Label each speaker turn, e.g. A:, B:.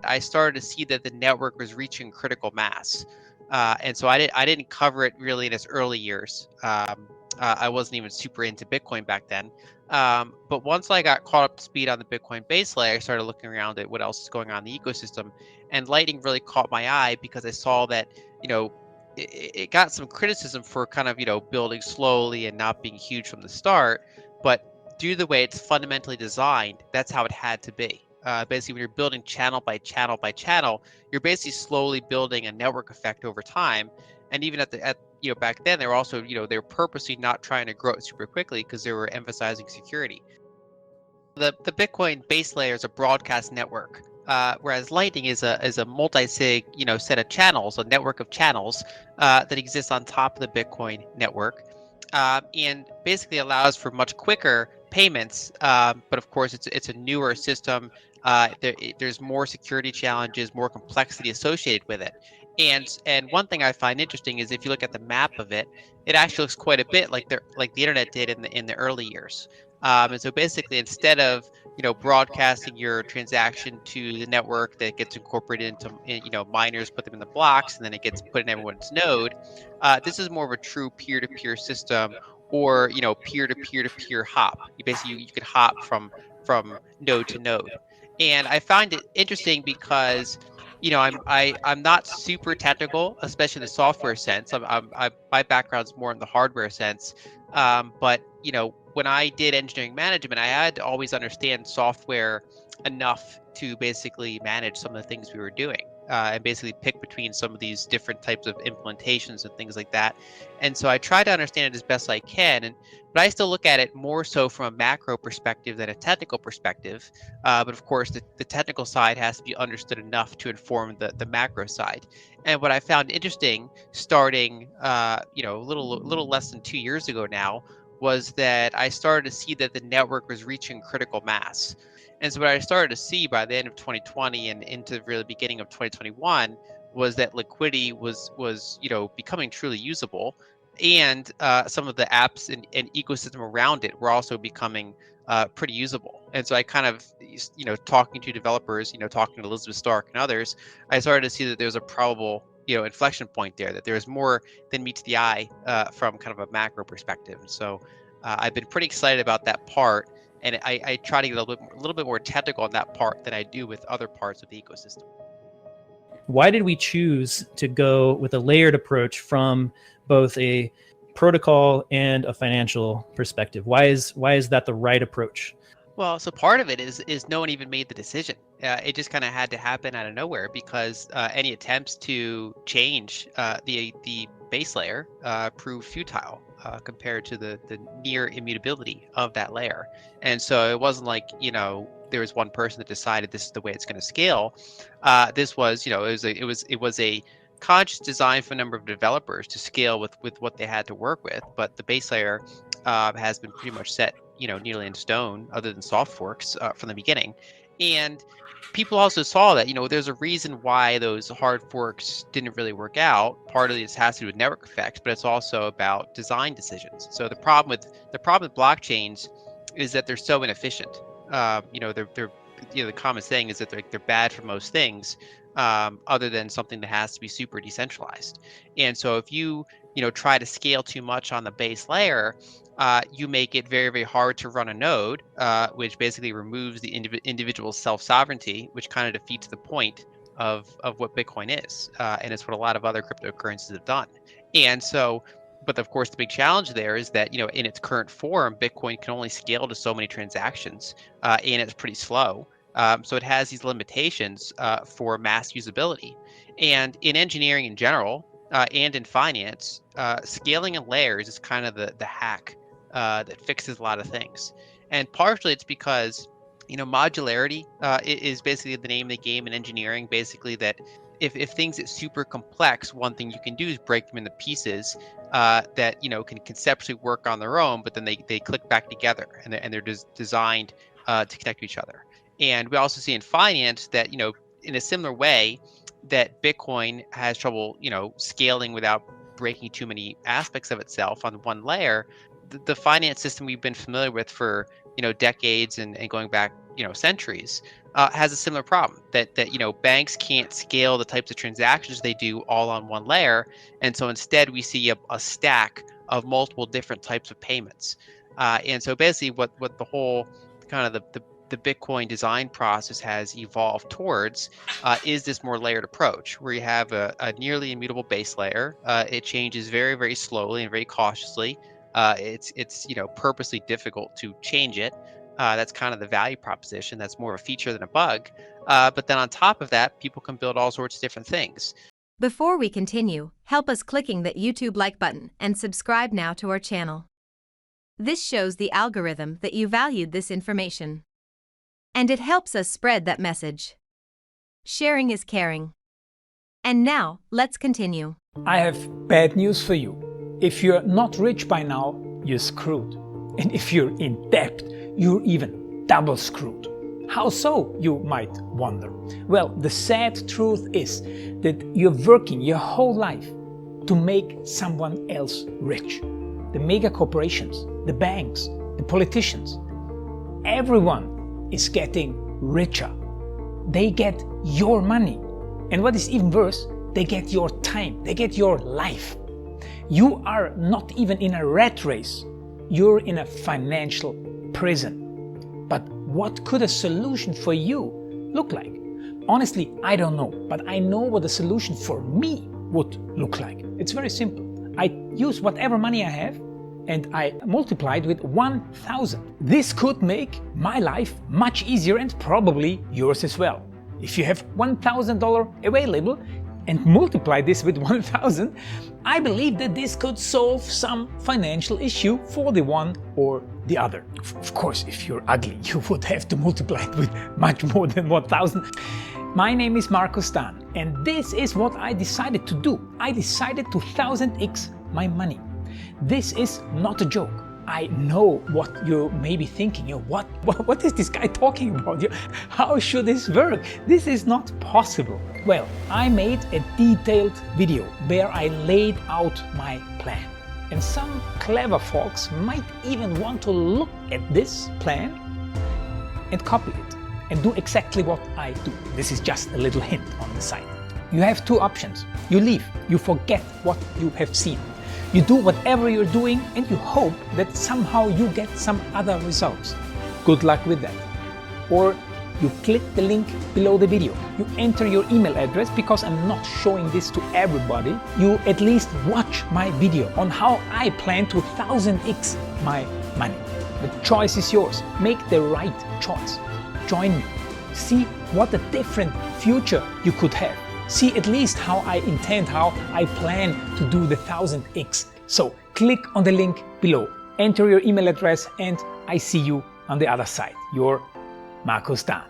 A: I started to see that the network was reaching critical mass. And so I didn't cover it really in its early years. I wasn't even super into Bitcoin back then. But once I got caught up to speed on the Bitcoin base layer, I started looking around at what else is going on in the ecosystem. And Lightning really caught my eye because I saw that, you know, it got some criticism for kind of, building slowly and not being huge from the start. But due to the way it's fundamentally designed, that's how it had to be. Basically, when you're building channel by channel by channel, you're basically slowly building a network effect over time. And even back then, they were also, they were purposely not trying to grow it super quickly because they were emphasizing security. The Bitcoin base layer is a broadcast network, whereas Lightning is a multi-sig set of channels, a network of channels that exists on top of the Bitcoin network, and basically allows for much quicker payments. But of course, it's a newer system. There's more security challenges, more complexity associated with it. And one thing I find interesting is if you look at the map of it, it actually looks quite a bit like the internet did in the early years. And so basically, instead of broadcasting your transaction to the network that gets incorporated into miners put them in the blocks and then it gets put in everyone's node, this is more of a true peer-to-peer system, or peer-to-peer-to-peer hop. You could hop from node to node. And I find it interesting because I'm not super technical, especially in the software sense. My background's more in the hardware sense. But when I did engineering management, I had to always understand software enough to basically manage some of the things we were doing, and basically pick between some of these different types of implementations and things like that. And so I try to understand it as best I can. But I still look at it more so from a macro perspective than a technical perspective. But of course, the technical side has to be understood enough to inform the macro side. And what I found interesting, starting a little less than 2 years ago now, was that I started to see that the network was reaching critical mass. And so what I started to see by the end of 2020 and into the really beginning of 2021 was that liquidity was becoming truly usable, and some of the apps and ecosystem around it were also becoming pretty usable. And so I kind of, talking to developers, talking to Elizabeth Stark and others, I started to see that there's a probable inflection point there, that there's more than meets the eye from kind of a macro perspective. So I've been pretty excited about that part, and I try to get a little bit more technical on that part than I do with other parts of the ecosystem.
B: Why did we choose to go with a layered approach from both a protocol and a financial perspective? Why is that the right approach?
A: Well, so part of it is no one even made the decision. It just kind of had to happen out of nowhere because any attempts to change the base layer proved futile compared to the near immutability of that layer. And so it wasn't like there was one person that decided this is the way it's going to scale. This was it was a conscious design for a number of developers to scale with what they had to work with, but the base layer has been pretty much set nearly in stone, other than soft forks from the beginning. And people also saw that there's a reason why those hard forks didn't really work out. Part of this has to do with network effects, but it's also about design decisions. So the problem with blockchains is that they're so inefficient. They're the common saying is that they're bad for most things, other than something that has to be super decentralized. And so if you try to scale too much on the base layer, you make it very, very hard to run a node, which basically removes the individual self-sovereignty, which kind of defeats the point of what Bitcoin is. And it's what a lot of other cryptocurrencies have done. And so, but of course, the big challenge there is that, in its current form, Bitcoin can only scale to so many transactions, and it's pretty slow. So it has these limitations for mass usability. And in engineering in general, and in finance, scaling in layers is kind of the hack that fixes a lot of things. And partially it's because modularity is basically the name of the game in engineering. Basically, that if things get super complex, one thing you can do is break them into pieces that can conceptually work on their own, but then they click back together, and they're designed to connect to each other. And we also see in finance that in a similar way that Bitcoin has trouble scaling without breaking too many aspects of itself on one layer. The finance system we've been familiar with for decades and going back, centuries, has a similar problem that banks can't scale the types of transactions they do all on one layer, and so instead we see a stack of multiple different types of payments. And so basically, what the whole kind of the Bitcoin design process has evolved towards is this more layered approach, where you have a nearly immutable base layer. It changes very, very slowly and very cautiously. It's purposely difficult to change it. That's kind of the value proposition. That's more of a feature than a bug. But then on top of that, people can build all sorts of different things.
C: Before we continue, help us clicking that YouTube like button and subscribe now to our channel. This shows the algorithm that you valued this information. And it helps us spread that message. Sharing is caring. And now, let's continue.
D: I have bad news for you. If you're not rich by now, you're screwed. And if you're in debt, you're even double screwed. How so, you might wonder? Well, the sad truth is that you're working your whole life to make someone else rich. The mega corporations, the banks, the politicians, everyone is getting richer. They get your money. And what is even worse, they get your time, they get your life. You are not even in a rat race. You're in a financial prison. But what could a solution for you look like? Honestly, I don't know, but I know what a solution for me would look like. It's very simple. I use whatever money I have and I multiply it with 1,000. This could make my life much easier and probably yours as well. If you have $1,000 available and multiply this with 1,000, I believe that this could solve some financial issue for the one or the other. Of course, if you're ugly, you would have to multiply it with much more than 1,000. My name is Markus Dahn, and this is what I decided to do. I decided to 1000x my money. This is not a joke. I know what you may be thinking. What is this guy talking about? How should this work? This is not possible. Well, I made a detailed video where I laid out my plan. And some clever folks might even want to look at this plan and copy it and do exactly what I do. This is just a little hint on the side. You have two options. You leave, you forget what you have seen. You do whatever you're doing and you hope that somehow you get some other results. Good luck with that. Or you click the link below the video. You enter your email address because I'm not showing this to everybody. You at least watch my video on how I plan to 1000x my money. The choice is yours. Make the right choice. Join me. See what a different future you could have. See at least how I intend, how I plan to do the 1000x. So click on the link below, enter your email address, and I see you on the other side. Your Markus Dahn.